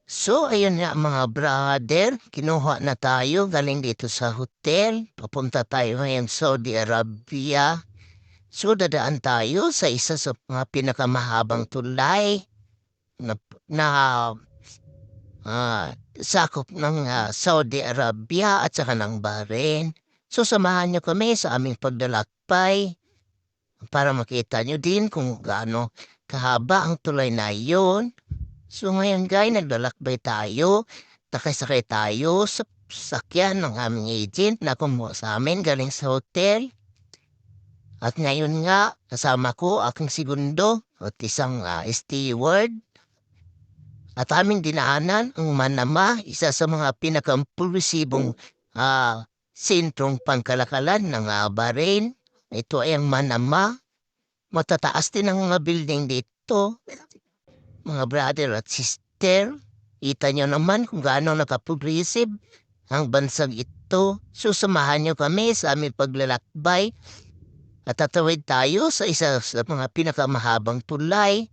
So, ayun nga mga brother, kinuha na tayo galing dito sa hotel. Papunta tayo ngayon Saudi Arabia. So, dadaan tayo sa isa sa mga pinakamahabang tulay na, na sakop ng Saudi Arabia at saka ng Bahrain. So, samahan niyo kami sa aming paglalakbay para makita niyo din kung gaano kahaba ang tulay na iyon. So ngayon guys, naglalakbay tayo, nakasakay tayo sa sakyan ng aming agent na kumuha sa amin galing sa hotel. At ngayon nga, kasama ko aking segundo at isang steward. At aming dinaanan ang Manama, isa sa mga pinakampulsibong sentrong pangkalakalan ng Bahrain. Ito ay ang Manama. Matataas din ang mga building dito. Mga brother at sister, kita nyo naman kung gaano nakaprogressive ang bansang ito. Susamahan nyo kami sa aming paglalakbay at tatawid tayo sa isa sa mga pinakamahabang tulay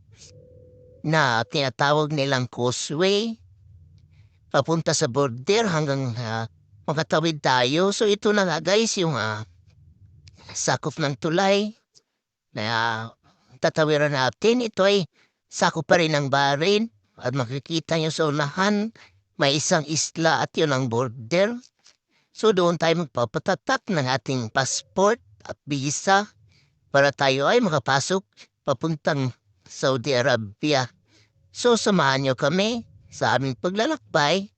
na tinatawag nilang causeway. Papunta sa border hanggang makatawid tayo. So ito na nga guys yung sakop ng tulay na tatawiran natin. Ito ay sakop pa rin ng Bahrain at makikita nyo sa unahan may isang isla at yun ang border. So doon tayo magpapatatak ng ating passport at visa para tayo ay makapasok papuntang Saudi Arabia. So samahan nyo kami sa aming paglalakbay.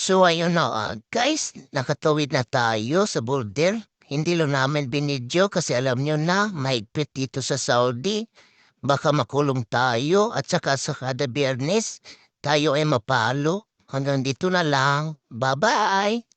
So ayun na guys, nakatawid na tayo sa border. Hindi lang namin binidyo kasi alam nyo na mahigpit dito sa Saudi. Baka makulong tayo at saka sa kada Biyernes tayo ay mapalo. Hanggang dito na lang. Bye-bye!